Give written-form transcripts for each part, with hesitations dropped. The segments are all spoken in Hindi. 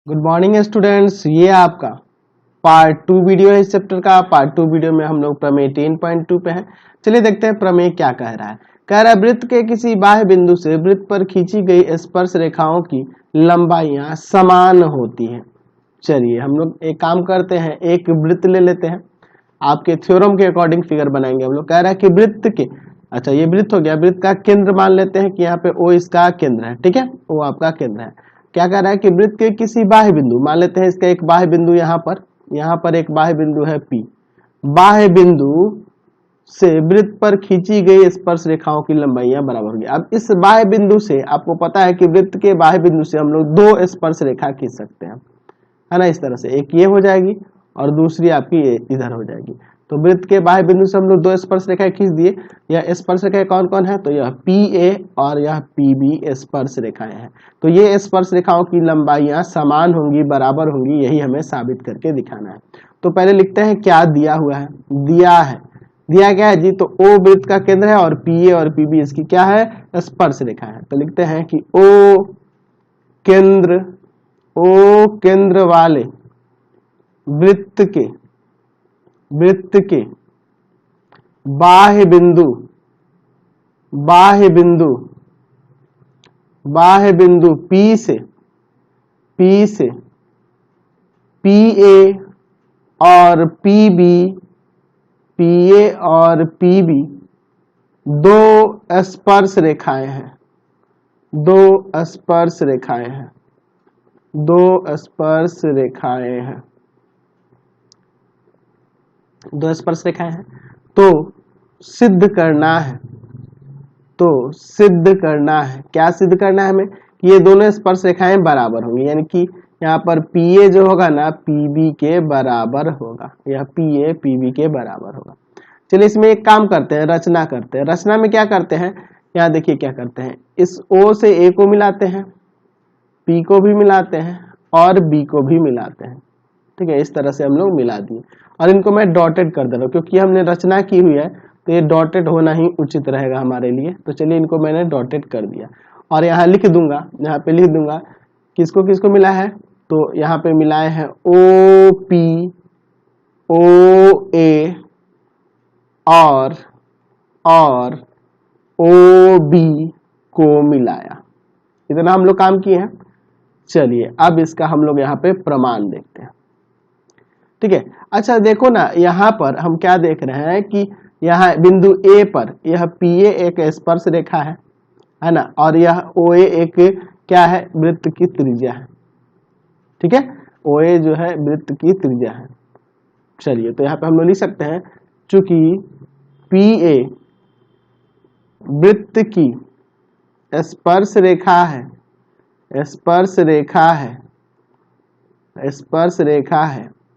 गुड मॉर्निंग स्टूडेंट्स, ये आपका पार्ट 2 वीडियो है इस चैप्टर का। पार्ट 2 वीडियो में हम लोग प्रमेय 10.2 पे हैं। चलिए देखते हैं प्रमेय क्या कह रहा है। कह रहा है वृत्त के किसी बाह्य बिंदु से वृत्त पर खींची गई स्पर्श रेखाओं की लंबाइयां समान होती हैं। चलिए हम लोग एक काम करते हैं, एक वृत्त ले लेते हैं, आपके थ्योरम के अकॉर्डिंग फिगर बनाएंगे हम लोग। कह रहा है कि वृत्त के, अच्छा ये वृत्त हो गया, वृत्त का केंद्र मान लेते हैं कि यहाँ पे ओ इसका केंद्र है, ठीक है, वो आपका केंद्र है। क्या कह रहा है कि वृत्त के किसी बाह्य बिंदु, मान लेते हैं इसका एक बाह्य बिंदु यहाँ पर एक बाह्य बिंदु है P। बाह्य बिंदु से वृत्त पर खींची गई स्पर्श रेखाओं की लंबाइयां बराबर होगी। अब इस बाह्य बिंदु से आपको पता है कि वृत्त के बाह्य बिंदु से हम लोग दो स्पर्श रेखा खींच सकते हैं, है ना। इस तरह से एक ये हो जाएगी और दूसरी आपकी इधर हो जाएगी। तो वृत्त के बाह्य बिंदु से हम लोग दो स्पर्श रेखाएं खींच दिए। यह स्पर्श रेखाएं कौन कौन है, तो यह PA और यह PB स्पर्श रेखाएं हैं। तो ये स्पर्श रेखाओं की लंबाइयां समान होंगी, बराबर होंगी, यही हमें साबित करके दिखाना है। तो पहले लिखते हैं क्या दिया हुआ है। दिया क्या है जी, तो O वृत्त का केंद्र है और PA और PB इसकी क्या है, स्पर्श रेखा है। तो लिखते हैं कि O केंद्र वाले वृत्त के बाह्य बिंदु P से PA और PB दो स्पर्श रेखाएं हैं, दो स्पर्श रेखाएं हैं। तो सिद्ध करना है, क्या सिद्ध करना है हमें, कि ये दोनों स्पर्श रेखाएं बराबर होंगी, यानी कि यहाँ पर PA जो होगा ना PB के बराबर होगा, यह PA PB के बराबर होगा। चलिए इसमें एक काम करते हैं, रचना करते हैं। रचना में क्या करते हैं, यहाँ देखिए क्या करते हैं, इस O से A को मिलाते हैं, P को भी मिलाते हैं और B को भी मिलाते हैं, ठीक है। इस तरह से हम लोग मिला दिए और इनको मैं डॉटेड कर दे रहा हूँ, क्योंकि हमने रचना की हुई है तो ये डॉटेड होना ही उचित रहेगा हमारे लिए। तो चलिए इनको मैंने डॉटेड कर दिया और यहाँ लिख दूंगा, यहाँ पे लिख दूंगा किसको किसको मिला है। तो यहाँ पे मिलाए हैं OP OA और OB को मिलाया। इतना हम लोग काम किए हैं। चलिए अब इसका हम लोग यहाँ पे प्रमाण देखते हैं, ठीक है। अच्छा देखो ना, यहाँ पर हम क्या देख रहे हैं कि यहाँ बिंदु A पर यह PA एक स्पर्श रेखा है ना, और यह OA एक क्या है, वृत्त की त्रिज्या है, ठीक है। OA जो है वृत्त की त्रिज्या है। चलिए तो यहाँ पे हम लोग लिख सकते हैं, चूंकि PA वृत्त की स्पर्श रेखा है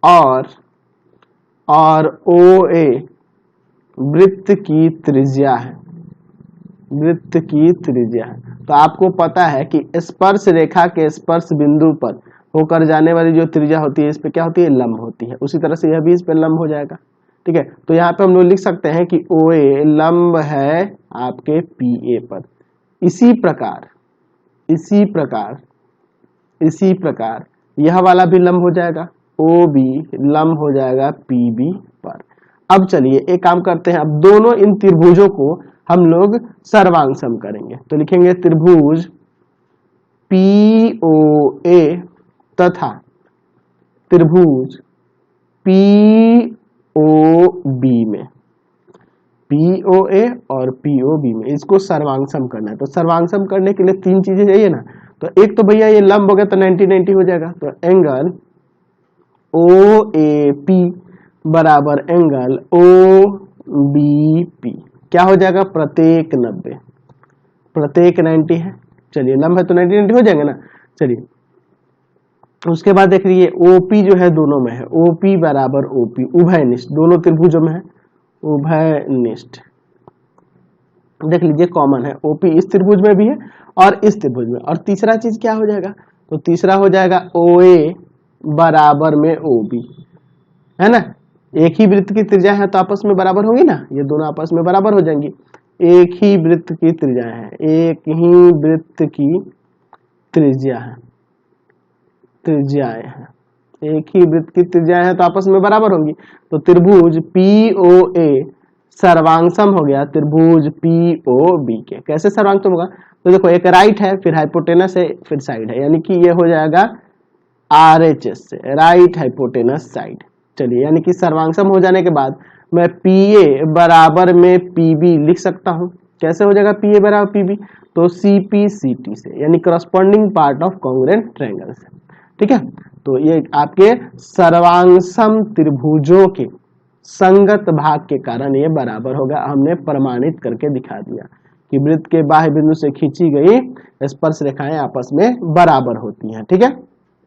और OA वृत्त की त्रिज्या है, तो आपको पता है कि स्पर्श रेखा के स्पर्श बिंदु पर होकर जाने वाली जो त्रिज्या होती है, इस पे क्या होती है, लंब होती है। उसी तरह से यह भी इस पे लंब हो जाएगा, ठीक है। तो यहाँ पे हम लोग लिख सकते हैं कि OA लंब है आपके PA पर। इसी प्रकार यह वाला भी लंब हो जाएगा, OB लंब हो जाएगा PB पर। अब चलिए एक काम करते हैं, अब दोनों इन त्रिभुजों को हम लोग सर्वांग सम करेंगे। तो लिखेंगे त्रिभुज POA तथा त्रिभुज POB में, POA और POB में इसको सर्वांग सम करना है। तो सर्वांग सम करने के लिए तीन चीजें चाहिए ना। तो एक तो भैया ये लंब हो गया तो 90-90 हो जाएगा। तो एंगल OAP बराबर एंगल OBP क्या हो जाएगा, प्रत्येक 90 है। चलिए लंब है तो 90-90 हो जाएंगे ना। चलिए उसके बाद देख लीजिए OP जो है दोनों में है, OP बराबर OP उभयनिष्ठ, दोनों त्रिभुजों में है उभयनिष्ठ। देख लीजिए कॉमन है, OP इस त्रिभुज में भी है और इस त्रिभुज में। और तीसरा चीज क्या हो जाएगा, तो तीसरा हो जाएगा OA बराबर में OB, है ना। एक ही वृत्त की त्रिज्या है तो आपस में बराबर होंगी ना, ये दोनों आपस में बराबर हो जाएंगी। एक ही वृत्त की त्रिज्या है, एक ही वृत्त की त्रिज्या है, त्रिज्याएं हैं, एक ही वृत्त की त्रिज्याएं हैं तो आपस में बराबर होंगी। तो त्रिभुज POA सर्वांगसम हो गया त्रिभुज POB के। कैसे सर्वांगसम होगा? तो देखो एक राइट है, फिर हाइपोटेनस है, फिर साइड है, यानी कि ये हो जाएगा RHS से, राइट हाइपोटेनस साइड। चलिए, यानी कि सर्वांगसम हो जाने के बाद मैं PA बराबर में PB लिख सकता हूं। कैसे हो जाएगा PA बराबर PB? तो CP/CT से, यानी corresponding part of congruent triangle से। ठीक है, तो ये आपके सर्वांगसम त्रिभुजों के संगत भाग के कारण ये बराबर होगा। हमने प्रमाणित करके दिखा दिया कि वृत्त के बाह्य बिंदु से खींची गई स्पर्श रेखाएं आपस में बराबर होती हैं। ठीक है,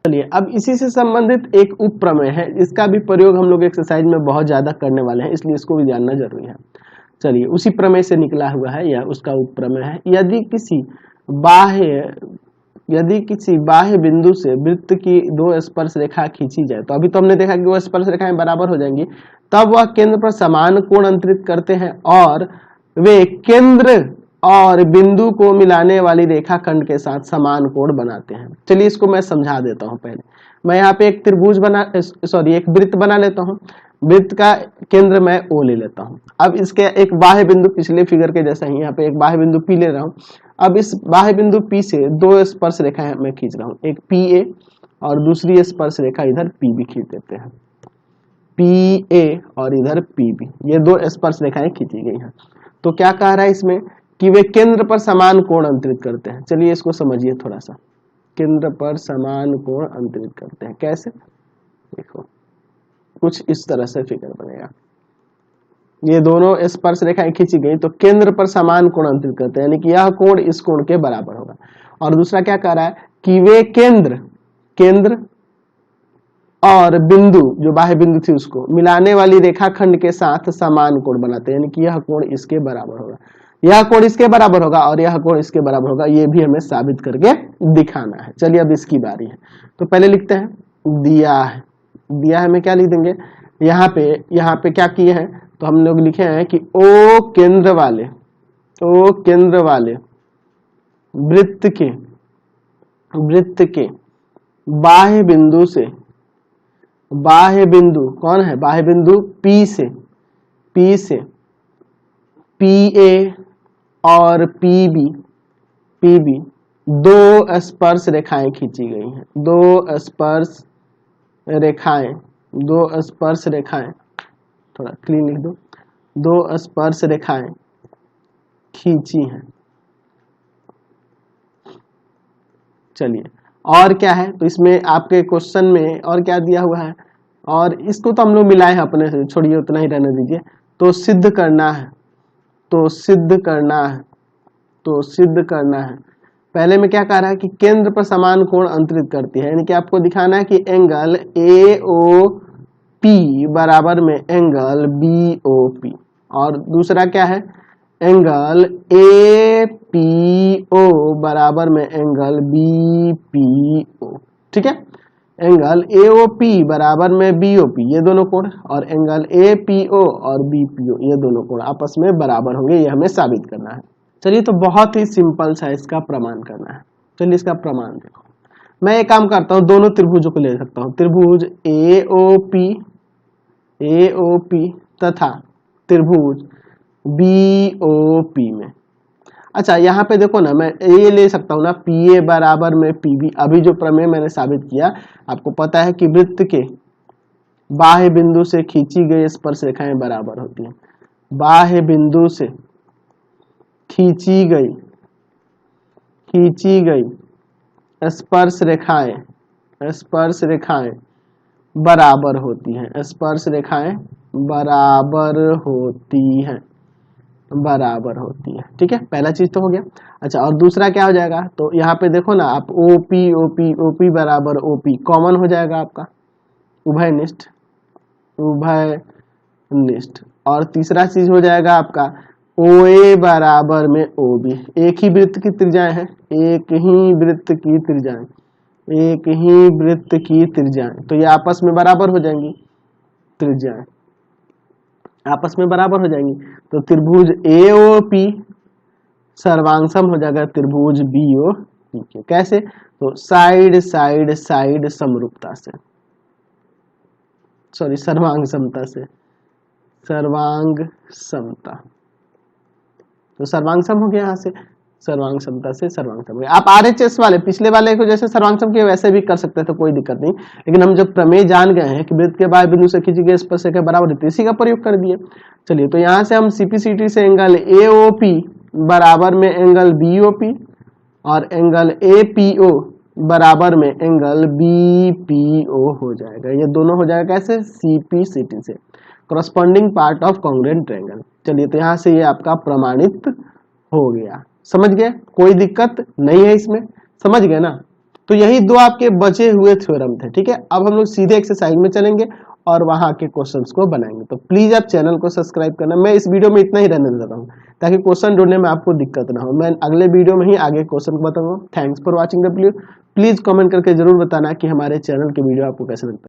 चलिए अब इसी से संबंधित एक उप प्रमेय है, इसका भी प्रयोग हम लोग एक्सरसाइज में बहुत ज्यादा करने वाले हैं, इसलिए इसको भी जानना जरूरी है। चलिए, उसी प्रमेय से निकला हुआ है या उसका उप प्रमेय है। यदि किसी बाह्य बिंदु से वृत्त की दो स्पर्श रेखा खींची जाए, तो अभी तो हमने देखा कि वो स्पर्श रेखाएं बराबर हो जाएंगी, तब वह केंद्र पर समान कोण अंतरित करते हैं और वे केंद्र और बिंदु को मिलाने वाली रेखाखंड के साथ समान कोण बनाते हैं। चलिए इसको मैं समझा देता हूं। पहले मैं यहाँ पे एक एक वृत्त बना लेता हूं। वृत्त का केंद्र मैं O ले लेता हूं। अब इसके एक बाह्य बिंदु, पिछले फिगर के जैसा ही यहाँ पे एक बाह्य बिंदु P ले रहा हूं। अब इस बाह्य बिंदु P से दो स्पर्श रेखाएं मैं खींच रहा हूं, एक PA और दूसरी स्पर्श रेखा इधर PB खींच देते हैं। PA और इधर PB, ये दो स्पर्श रेखाएं खींची गई हैं। तो क्या कह रहा है इसमें कि वे केंद्र पर समान कोण अंतरित करते हैं। चलिए इसको समझिए थोड़ा सा। केंद्र पर समान कोण अंतरित करते हैं कैसे? देखो कुछ इस तरह से फिगर बनेगा। ये दोनों स्पर्श रेखाएं खींची गई तो केंद्र पर समान कोण अंतरित करते हैं, यानी कि यह कोण इस कोण के बराबर होगा। और दूसरा क्या कह रहा है कि वे केंद्र और बिंदु, जो बाह्य बिंदु थी उसको मिलाने वाली रेखाखंड के साथ समान कोण बनाते हैं, यानी कि यह कोण इसके बराबर होगा, यह कोण इसके बराबर होगा और यह कोण इसके बराबर होगा। ये भी हमें साबित करके दिखाना है। चलिए अब इसकी बारी है। तो पहले लिखते हैं, दिया है में क्या लिख देंगे? यहाँ पे क्या किए हैं? तो हम लोग लिखे हैं कि O केंद्र वाले वृत्त के बाह्य बिंदु कौन है? बाह्य बिंदु P से PA और PB दो स्पर्श रेखाएं खींची गई हैं। दो स्पर्श रेखाएं, थोड़ा क्लीन लिख दो, दो स्पर्श रेखाएं खींची हैं। चलिए और क्या है? तो इसमें आपके क्वेश्चन में और क्या दिया हुआ है? और इसको तो हम लोग मिलाए हैं अपने से, छोड़िए उतना ही रहने दीजिए। तो सिद्ध करना है। पहले में क्या कह रहा है कि केंद्र पर समान कोण अंतरित करती है, यानी कि आपको दिखाना है कि एंगल AOP बराबर में एंगल BOP, और दूसरा क्या है? एंगल APO बराबर में एंगल BPO। ठीक है, एंगल AOP बराबर में BOP, ये दोनों कोण, और एंगल APO और BPO ये दोनों कोण आपस में बराबर होंगे, ये हमें साबित करना है। चलिए, तो बहुत ही सिंपल सा इसका प्रमाण करना है। चलिए इसका प्रमाण देखो। मैं एक काम करता हूँ, दोनों त्रिभुजों को ले सकता हूँ, त्रिभुज AOP तथा त्रिभुज BOP में। अच्छा, यहाँ पे देखो ना, मैं ये ले सकता हूँ ना, PA बराबर में PB। अभी जो प्रमेय मैंने साबित किया, आपको पता है कि वृत्त के बाह्य बिंदु से खींची गई स्पर्श रेखाएं बराबर होती हैं। बाह्य बिंदु से खींची गई स्पर्श रेखाएं बराबर होती हैं। स्पर्श रेखाएं बराबर होती है। ठीक है, पहला चीज तो हो गया। अच्छा, और दूसरा क्या हो जाएगा? तो यहाँ पे देखो ना आप, OP बराबर OP कॉमन हो जाएगा आपका, उभयनिष्ठ। और तीसरा चीज हो जाएगा आपका OA बराबर में OB। एक ही वृत्त की त्रिज्याएं, तो ये आपस में बराबर हो जाएंगी, त्रिज्याएं आपस में बराबर हो जाएंगी। तो त्रिभुज AOP सर्वांगसम हो जाएगा त्रिभुज BOP के। कैसे? तो साइड साइड साइड समरूपता से, सॉरी सर्वांग समता से, सर्वांग समता, तो सर्वांग सम हो गया यहाँ से, सर्वांग समता से सर्वांग सम हो गया। आप आरएचएस वाले पिछले वाले को जैसे सर्वांग सम किया वैसे भी कर सकते थे, कोई दिक्कत नहीं, लेकिन हम जब प्रमेय जान गए हैं कि वृत्त के बाह्य बिंदु से खींची गई स्पर्शरेखा के बराबर है, इसी का प्रयोग कर दिए। चलिए तो यहाँ से हम सीपीसीटी से एंगल एओपी बराबर में एंगल बीओपी और एंगल एपीओ बराबर में एंगल बीपीओ हो जाएगा। ये दोनों हो जाएगा कैसे, सीपीसीटी से, corresponding part of congruent triangle. चलिए तो यहाँ से ये आपका प्रमाणित हो गया। समझ गए, कोई दिक्कत नहीं है इसमें, समझ गए ना। तो यही दो आपके बचे हुए थ्योरम थे। ठीक है, अब हम लोग सीधे एक्सरसाइज में चलेंगे और वहां के क्वेश्चंस को बनाएंगे। तो प्लीज आप चैनल को सब्सक्राइब करना। मैं इस वीडियो में इतना ही रहने देता हूँ ताकि क्वेश्चन ढूंढने में आपको दिक्कत ना हो। मैं अगले वीडियो में ही आगे क्वेश्चन को बताऊंगा। Thanks for watching the video. Please comment करके जरूर बताना कि हमारे चैनल के वीडियो आपको कैसे लगता है।